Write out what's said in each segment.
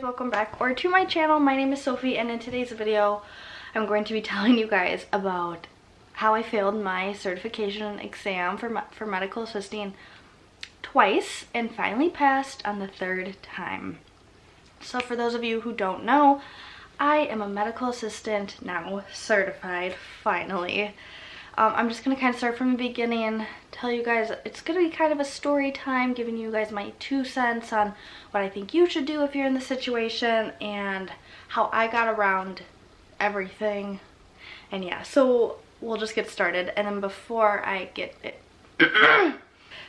Welcome back or to my channel. My name is Sophie, and in today's video I'm going to be telling you guys about how I failed my certification exam for medical assisting twice and finally passed on the third time. So for those of you who don't know, I am a medical assistant now, certified finally. I'm just gonna kind of start from the beginning, tell you guys, it's gonna be kind of a story time, giving you guys my 2 cents on what I think you should do if you're in the situation and how I got around everything. And yeah, so we'll just get started. And then before I get it,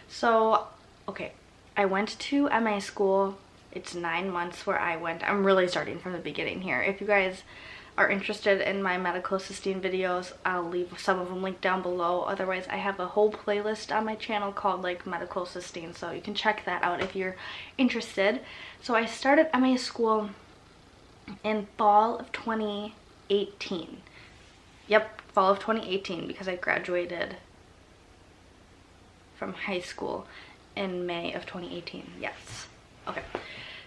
so okay, I went to MA school. It's 9 months where I went. I'm really starting from the beginning here. If you guys are interested in my medical assisting videos, I'll leave some of them linked down below. Otherwise, I have a whole playlist on my channel called like medical assisting, so you can check that out if you're interested. So I started MA school in fall of 2018. Yep, fall of 2018, because I graduated from high school in May of 2018. Yes. Okay.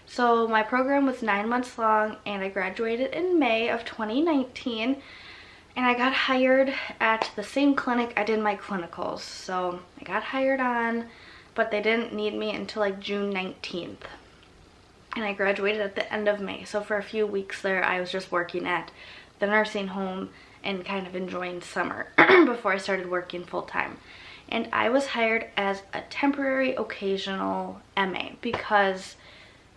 So my program was 9 months long, and I graduated in May of 2019, and I got hired at the same clinic I did my clinicals. So I got hired on, but they didn't need me until like June 19th. And I graduated at the end of May. So for a few weeks there, I was just working at the nursing home and kind of enjoying summer before I started working full time. And I was hired as a temporary occasional MA because,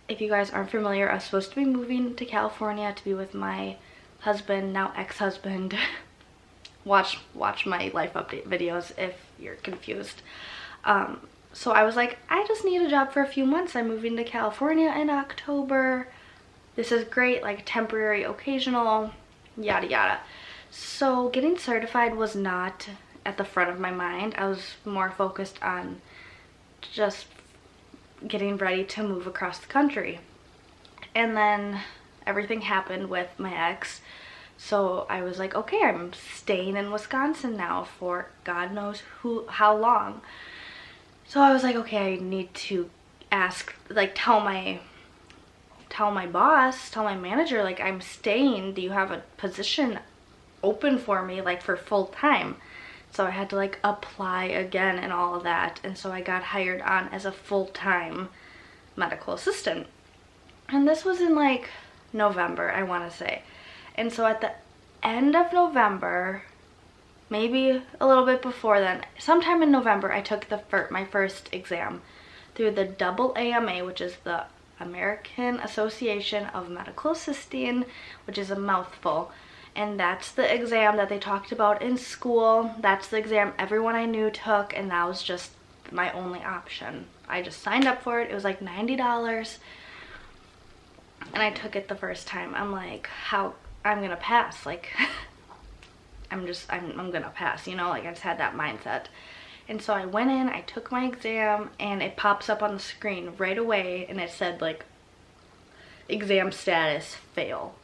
if you guys aren't familiar, I was supposed to be moving to California to be with my husband, now ex-husband. watch my life update videos if you're confused. So I was like, I just need a job for a few months. I'm moving to California in October. This is great, like temporary, occasional, yada yada. So getting certified was not at the front of my mind. I was more focused on just getting ready to move across the country. And then everything happened with my ex, so I was like, okay, I'm staying in Wisconsin now for God knows how long. So I was like, okay, I need to ask, like tell my boss, tell my manager, like, I'm staying, do you have a position open for me, like for full time? So I had to like apply again and all of that. And so I got hired on as a full-time medical assistant. And this was in like November, I want to say. And so at the end of November, maybe a little bit before then, sometime in November, I took my first exam through the AAMA, which is the American Association of Medical Assisting, which is a mouthful. And that's the exam that they talked about in school. That's the exam everyone I knew took, and that was just my only option. I just signed up for it. It was like $90, and I took it the first time. I'm like, how I'm gonna pass? Like, I'm gonna pass, you know? Like, I just had that mindset. And so I went in, I took my exam, and it pops up on the screen right away, and it said like, exam status, fail.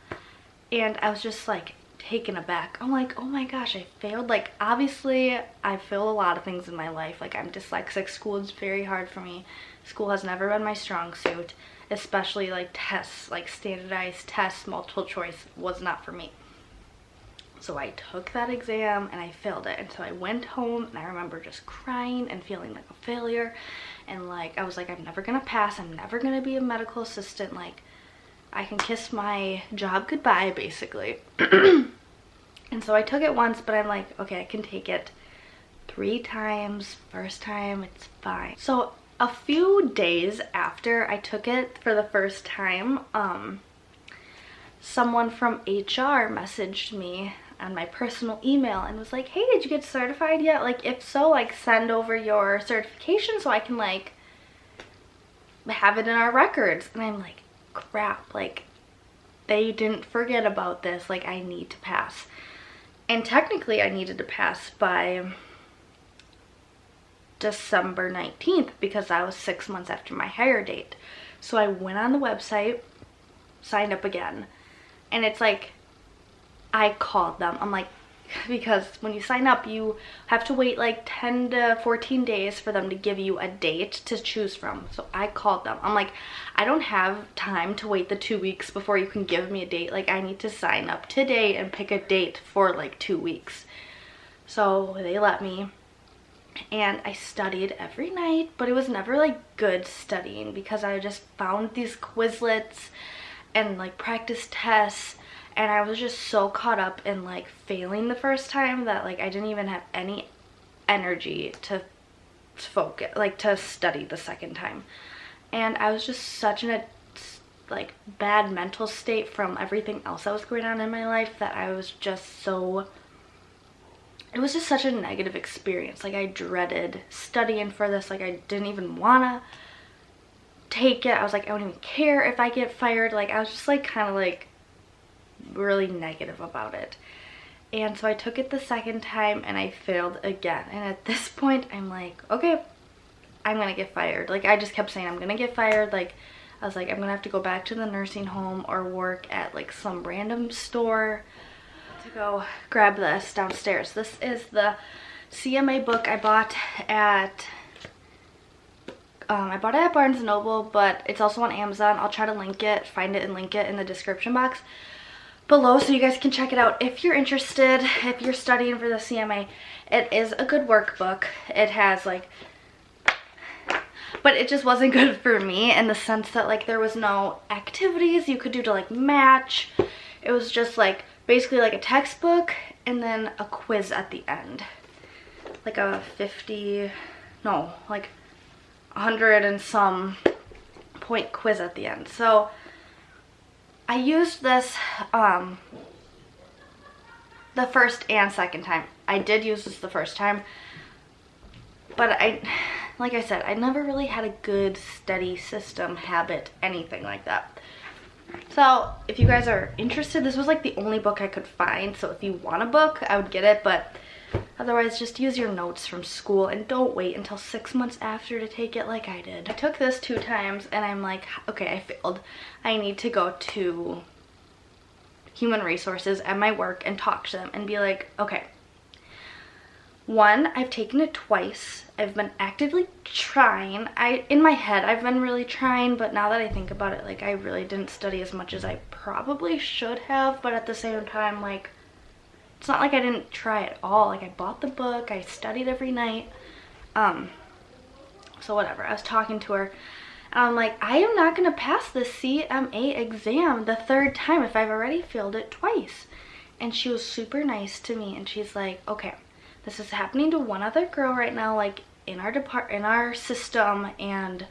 And I was just like taken aback. I'm like, oh my gosh, I failed. Like, obviously I failed a lot of things in my life. Like, I'm dyslexic. School is very hard for me. School has never been my strong suit, especially like tests, like standardized tests, multiple choice was not for me. So I took that exam and I failed it. And so I went home, and I remember just crying and feeling like a failure. And like, I was like, I'm never gonna pass. I'm never gonna be a medical assistant. Like, I can kiss my job goodbye, basically. And so I took it once, but I'm like, okay, I can take it 3 times. First time, it's fine. So a few days after I took it for the first time, someone from HR messaged me on my personal email and was like, hey, did you get certified yet? Like, if so, like, send over your certification so I can like have it in our records. And I'm like, crap, like, they didn't forget about this. Like, I need to pass. And technically I needed to pass by December 19th because that was 6 months after my hire date. So I went on the website, signed up again, and it's like, I called them. I'm like, because when you sign up, you have to wait like 10 to 14 days for them to give you a date to choose from. So I called them. I'm like, I don't have time to wait the 2 weeks before you can give me a date. Like, I need to sign up today and pick a date for like 2 weeks. So they let me, and I studied every night, but it was never like good studying because I just found these Quizlets and like practice tests, and I was just so caught up in like failing the first time that like I didn't even have any energy to focus, like to study the second time. And I was just such in a like bad mental state from everything else that was going on in my life that I was just so, it was just such a negative experience. Like, I dreaded studying for this. Like, I didn't even want to take it. I was like, I don't even care if I get fired. Like, I was just like kind of like really negative about it. And so I took it the second time and I failed again. And at this point I'm like, okay, I'm gonna get fired. Like, I just kept saying I'm gonna get fired. Like, I was like, I'm gonna have to go back to the nursing home or work at like some random store. To go grab this downstairs. This is the CMA book I bought at Barnes & Noble, but it's also on Amazon. I'll try to link it, find it and link it in the description box below so you guys can check it out if you're interested, if you're studying for the CMA. It is a good workbook. It has like, but it just wasn't good for me in the sense that like there was no activities you could do to like match. It was just like basically like a textbook and then a quiz at the end, like a 100 and some point quiz at the end. So I used this the first and second time. I did use this the first time, but like I said, I never really had a good study system, habit, anything like that. So if you guys are interested, this was like the only book I could find. So if you want a book, I would get it, but otherwise just use your notes from school and don't wait until 6 months after to take it like I did. I took this 2 times and I'm like, okay, I failed. I need to go to human resources at my work and talk to them and be like, okay, 1, I've taken it twice. I've been actively trying. In my head, I've been really trying, but now that I think about it, like, I really didn't study as much as I probably should have, but at the same time, like, it's not like I didn't try at all. Like, I bought the book, I studied every night, so whatever. I was talking to her, and I'm like, I am not gonna pass the CMA exam the 3rd time if I've already failed it twice. And she was super nice to me, and she's like, okay, this is happening to one other girl right now, like in our system, and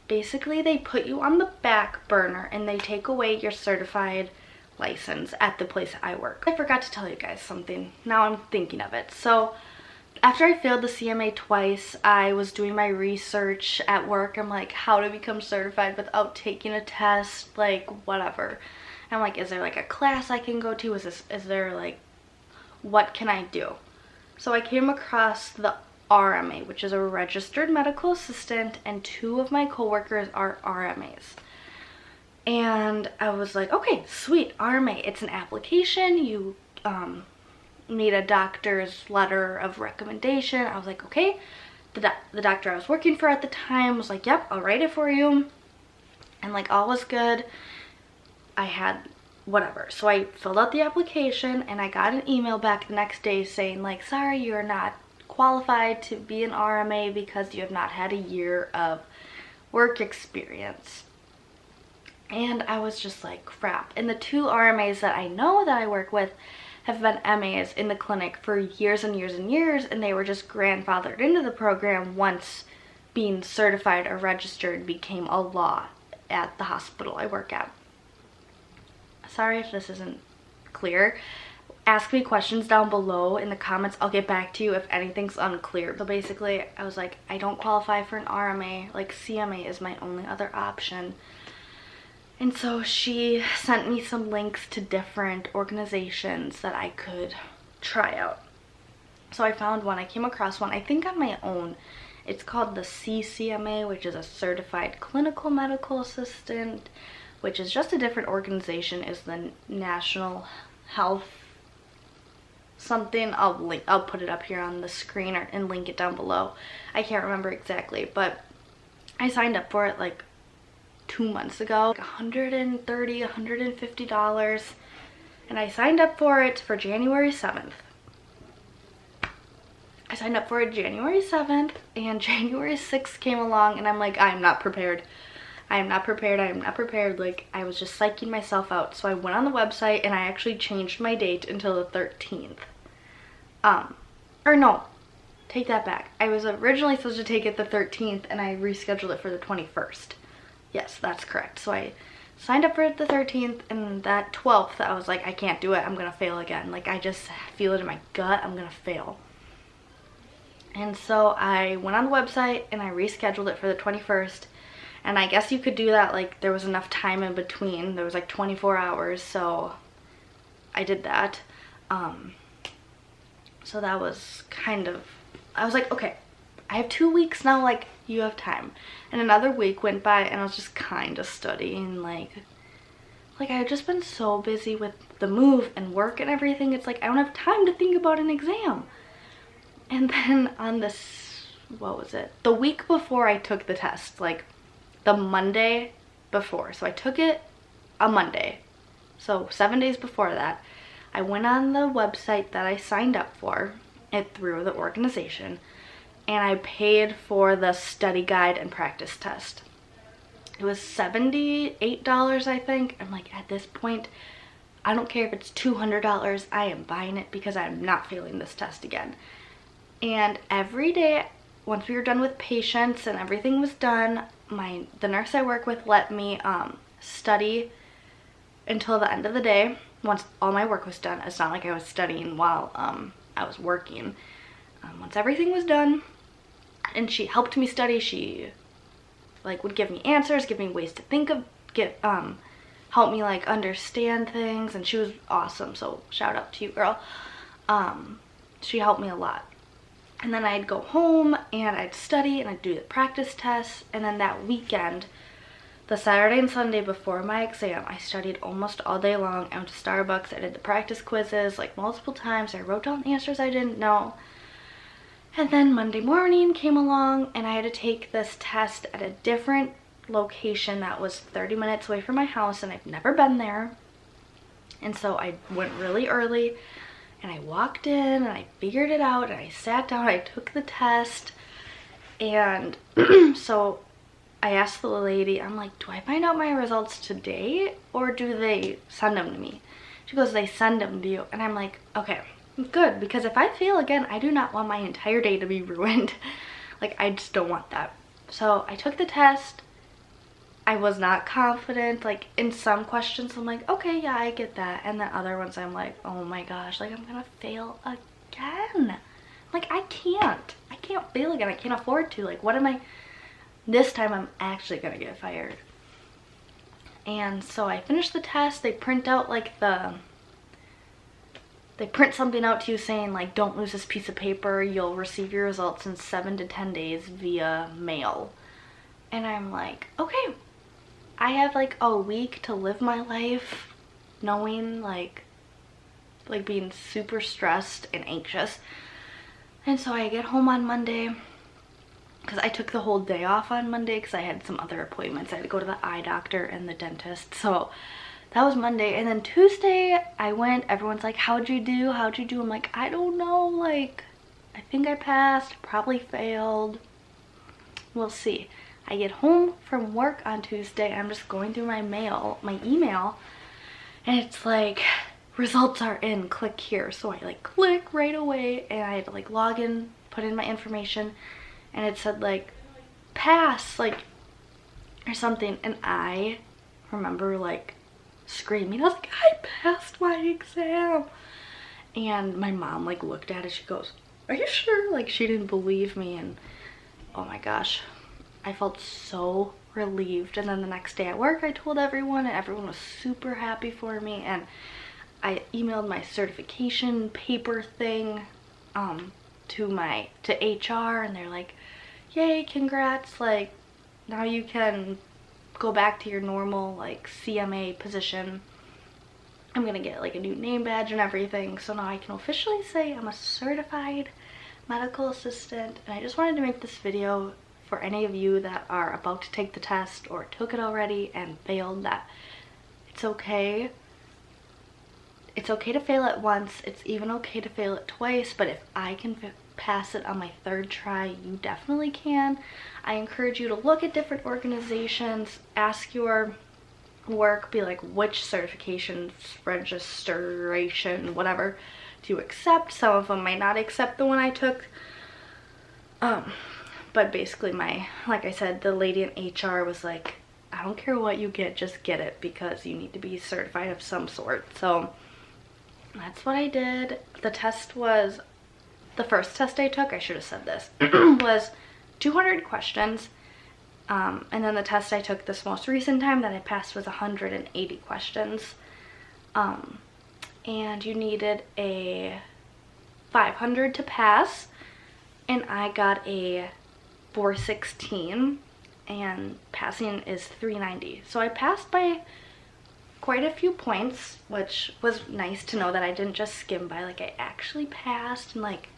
basically they put you on the back burner and they take away your certified license at the place I work. I forgot to tell you guys something. Now I'm thinking of it. So after I failed the CMA twice, I was doing my research at work. I'm like, how to become certified without taking a test, like whatever. I'm like, is there like a class I can go to? Is there like, what can I do? So I came across the RMA, which is a registered medical assistant, and 2 of my coworkers are RMAs. And I was like, okay, sweet, RMA. It's an application. You need a doctor's letter of recommendation. I was like, okay. The doctor I was working for at the time was like, yep, I'll write it for you. And like all was good. I had whatever. So I filled out the application and I got an email back the next day saying like, sorry, you're not qualified to be an RMA because you have not had a year of work experience. And I was just like, crap. And the 2 RMAs that I know that I work with have been MAs in the clinic for years and years and years, and they were just grandfathered into the program once being certified or registered became a law at the hospital I work at. Sorry if this isn't clear. Ask me questions down below in the comments. I'll get back to you if anything's unclear. So basically, I was like, I don't qualify for an RMA. Like, CMA is my only other option. And so she sent me some links to different organizations that I could try out. So I found one. I came across one, I think on my own. It's called the Ccma, which is a Certified Clinical Medical Assistant, which is just a different organization. Is the National Health something. I'll put it up here on the screen and link it down below. I can't remember exactly, but I signed up for it like 2 months ago, like $130, $150, and I signed up for it for January 7th. I signed up for it January 7th, and January 6th came along, and I'm like, I am not prepared. I am not prepared. I am not prepared. Like, I was just psyching myself out. So I went on the website, and I actually changed my date until the 13th. Or no, take that back. I was originally supposed to take it the 13th, and I rescheduled it for the 21st. Yes, that's correct. So I signed up for it the 13th, and that 12th, I was like, I can't do it. I'm going to fail again. Like, I just feel it in my gut. I'm going to fail. And so I went on the website, and I rescheduled it for the 21st. And I guess you could do that, like, there was enough time in between. There was like 24 hours, so I did that. So that was kind of, I was like, okay, I have 2 weeks now, like, you have time. And another week went by, and I was just kind of studying, like I had just been so busy with the move and work and everything. It's like, I don't have time to think about an exam. And then on this, what was it? The week before I took the test, like, the Monday before. So I took it a Monday. So 7 days before that, I went on the website that I signed up for, it through the organization, and I paid for the study guide and practice test. It was $78, I think. I'm like, at this point, I don't care if it's $200, I am buying it because I'm not failing this test again. And every day, once we were done with patients and everything was done, the nurse I work with let me study until the end of the day. Once all my work was done, it's not like I was studying while I was working. Once everything was done, and she helped me study, she like would give me answers, give me ways to think of, help me like understand things, and she was awesome. So shout out to you, girl. She helped me a lot. And then I'd go home and I'd study and I'd do the practice tests. And then that weekend, the Saturday and Sunday before my exam, I studied almost all day long. I went to Starbucks. I did the practice quizzes like multiple times. I wrote down answers I didn't know. And then Monday morning came along, and I had to take this test at a different location that was 30 minutes away from my house, and I've never been there. And so I went really early, and I walked in, and I figured it out, and I sat down, I took the test, and so I asked the lady, I'm like, do I find out my results today, or do they send them to me? She goes, they send them to you. And I'm like, okay, good, because if I fail again, I do not want my entire day to be ruined. Like, I just don't want that. So I took the test. I was not confident. Like, in some questions, I'm like, okay, yeah, I get that. And then other ones, I'm like, oh my gosh, like, I'm gonna fail again. Like, I can't fail again. I can't afford to. Like, what am I, this time I'm actually gonna get fired. And so I finished the test. They print out like they print something out to you saying like, don't lose this piece of paper, you'll receive your results in 7 to 10 days via mail. And I'm like, okay, I have like a week to live my life knowing like being super stressed and anxious. And so I get home on Monday, because I took the whole day off on Monday because I had some other appointments. I had to go to the eye doctor and the dentist. So that was Monday. And then Tuesday I went, everyone's like, how'd you do? How'd you do? I'm like, I don't know. Like, I think I passed, probably failed. We'll see. I get home from work on Tuesday. I'm just going through my email, and it's like, results are in, click here. So I like click right away, and I had to like log in, put in my information, and it said like pass, like, or something. And I remember like screaming. I was like, I passed my exam. And my mom like looked at it, she goes, are you sure? Like, she didn't believe me. And oh my gosh, I felt so relieved. And then the next day at work, I told everyone, and everyone was super happy for me. And I emailed my certification paper thing to HR, and they're like, yay, congrats, like, now you can go back to your normal like CMA position. I'm gonna get like a new name badge and everything, so now I can officially say I'm a certified medical assistant. And I just wanted to make this video for any of you that are about to take the test or took it already and failed, that it's okay. It's okay to fail it once. It's even okay to fail it twice, but if I can pass it on my third try, you definitely can. I encourage you to look at different organizations, ask your work, be like, which certifications, registration, whatever, do you accept? Some of them might not accept the one I took. But basically like I said, the lady in HR was like, I don't care what you get, just get it, because you need to be certified of some sort. So that's what I did. The test was, the first test I took, I should have said this, was 200 questions. And then the test I took this most recent time that I passed was 180 questions. And you needed a 500 to pass, and I got a 416, and passing is 390. So I passed by quite a few points, which was nice to know that I didn't just skim by. Like, I actually passed and like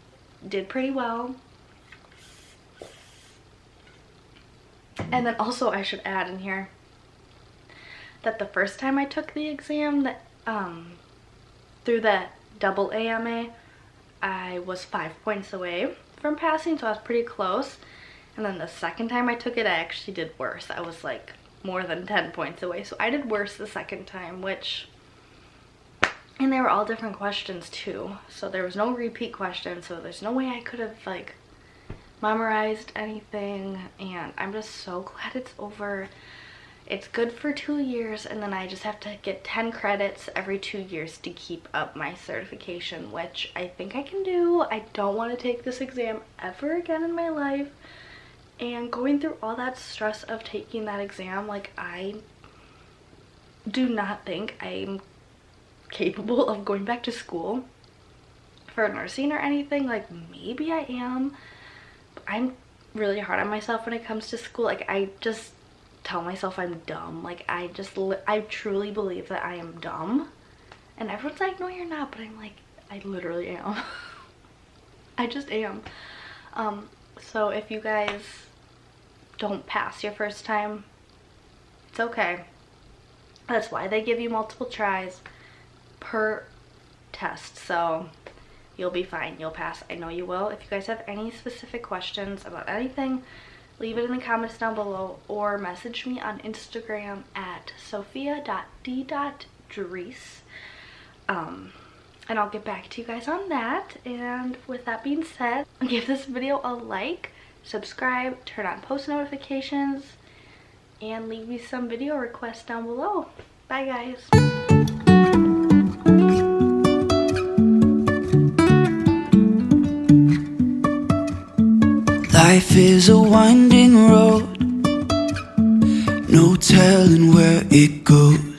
did pretty well. And then also I should add in here that the first time I took the exam, that through the double AMA, I was 5 points away from passing, so I was pretty close. And then the second time I took it, I actually did worse. I was like more than 10 points away. So I did worse the second time, and they were all different questions too. So there was no repeat question, so there's no way I could have like memorized anything. And I'm just so glad it's over. It's good for 2 years, and then I just have to get 10 credits every 2 years to keep up my certification, which I think I can do. I don't want to take this exam ever again in my life. And going through all that stress of taking that exam, like, I do not think I'm capable of going back to school for nursing or anything. Like, maybe I am, but I'm really hard on myself when it comes to school. Like, I just tell myself I'm dumb. Like, I truly believe that I am dumb, and everyone's like, no, you're not, but I'm like, I literally am. I just am. So if you guys don't pass your first time, it's okay. That's why they give you multiple tries per test, so you'll be fine. You'll pass. I know you will. If you guys have any specific questions about anything, leave it in the comments down below, or message me on Instagram at sophia.d.dries. And I'll get back to you guys on that. And with that being said, give this video a like, subscribe, turn on post notifications, and leave me some video requests down below. Bye guys. Life is a winding road, no telling where it goes.